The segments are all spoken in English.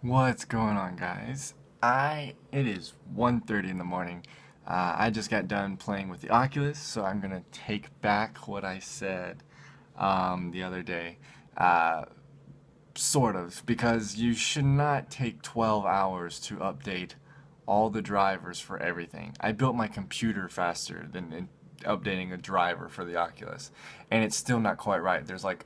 What's going on, guys? It is 1:30 in the morning. I just got done playing with the Oculus, so I'm gonna take back what I said the other day. Uh, sort of, because you should not take 12 hours to update all the drivers for everything. I built my computer faster than updating a driver for the Oculus, and it's still not quite right. There's like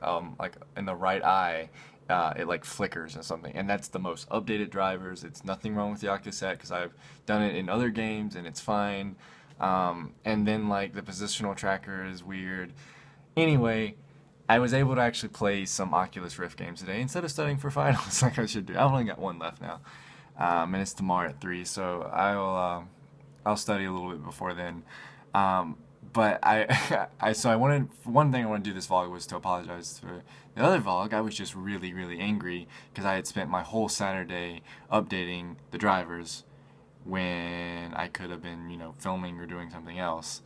in the right eye, it like flickers or something, and that's the most updated drivers. It's nothing wrong with the Oculus set because I've done it in other games and it's fine. And then like the positional tracker is weird. Anyway, I was able to actually play some Oculus Rift games today instead of studying for finals like I should do. I've only got one left now, and it's tomorrow at 3. So I'll study a little bit before then. Um, but I wanted one thing I wanted to do this vlog was to apologize for the other vlog. I was just really angry because I had spent my whole Saturday updating the drivers when I could have been, filming or doing something else.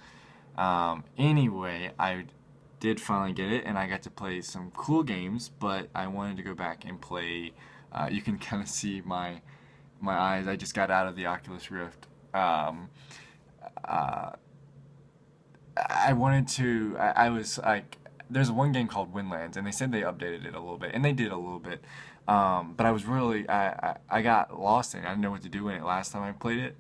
Anyway, I did finally get it, and I got to play some cool games, but I wanted to go back and play. You can kind of see my eyes. I just got out of the Oculus Rift. Uh, I wanted to. I was like, there's one game called Winlands, and they said they updated it a little bit, and they did a little bit. But I was really, I got lost in it. I didn't know what to do in it last time I played it,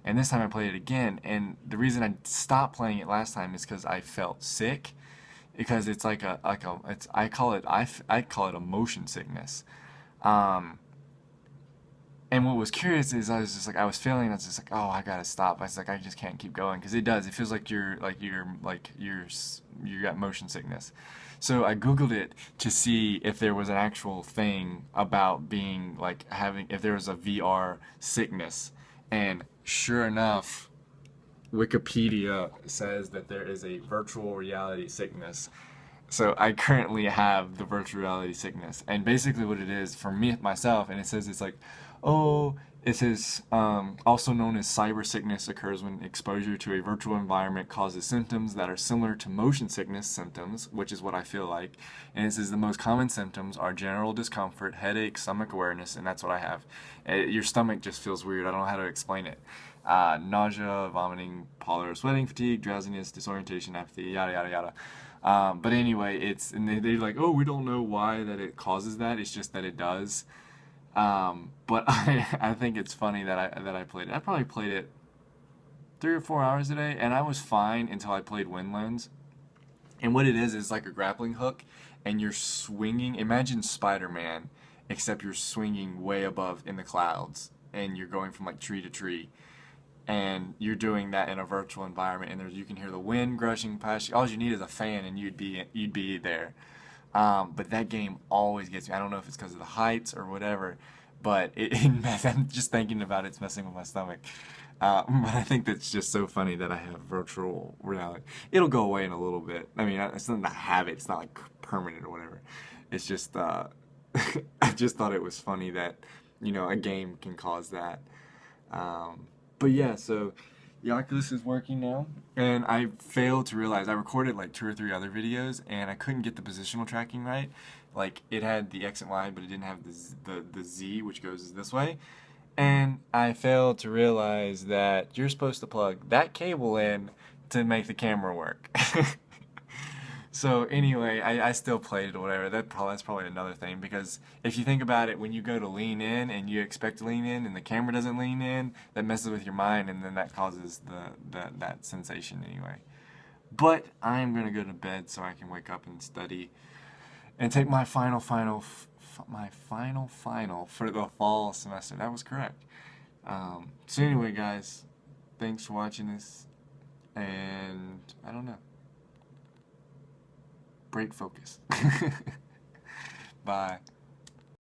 and this time I played it again. And the reason I stopped playing it last time is because I felt sick, because it's it's I call it a motion sickness. Um, and what was curious is I was just like I was feeling. I was just like, oh, I gotta stop. I was like, I just can't keep going because it does. It feels like you got motion sickness. So I googled it to see if there was an actual thing about being like having if there was a VR sickness, and sure enough, Wikipedia says that there is a virtual reality sickness. So I currently have the virtual reality sickness, and basically what it is for me myself, and it says it's like, oh, it says also known as cyber sickness occurs when exposure to a virtual environment causes symptoms that are similar to motion sickness symptoms, which is what I feel like. And it says the most common symptoms are general discomfort, headache, stomach awareness, and that's what I have. Your stomach just feels weird. I don't know how to explain it. Nausea, vomiting, pallor, sweating, fatigue, drowsiness, disorientation, apathy, yada yada yada. But anyway, and they're like, oh, we don't know why that it causes that. It's just that it does. But I think it's funny that I played it. I probably played it 3 or 4 hours a day, and I was fine until I played Winlands. And what it is like a grappling hook, and you're swinging. Imagine Spider-Man, except you're swinging way above in the clouds, and you're going from like tree to tree, and you're doing that in a virtual environment, and you can hear the wind gushing past you. All you need is a fan, and you'd be there. But that game always gets me. I don't know if it's because of the heights or whatever, but I'm just thinking about it's messing with my stomach. But I think that's just so funny that I have virtual reality. It'll go away in a little bit. I mean, it's not a habit. It's not like permanent or whatever. It's just I just thought it was funny that a game can cause that. But yeah, so the Oculus is working now, and I failed to realize I recorded like 2 or 3 other videos, and I couldn't get the positional tracking right. Like it had the X and Y, but it didn't have the Z, which goes this way. And I failed to realize that you're supposed to plug that cable in to make the camera work. So anyway, I still played it or whatever. That's probably another thing, because if you think about it, when you go to lean in and you expect to lean in and the camera doesn't lean in, that messes with your mind, and then that causes that sensation anyway. But I'm gonna go to bed so I can wake up and study and take my final for the fall semester. That was correct. So anyway, guys, thanks for watching this, and I don't know. Break focus. Bye.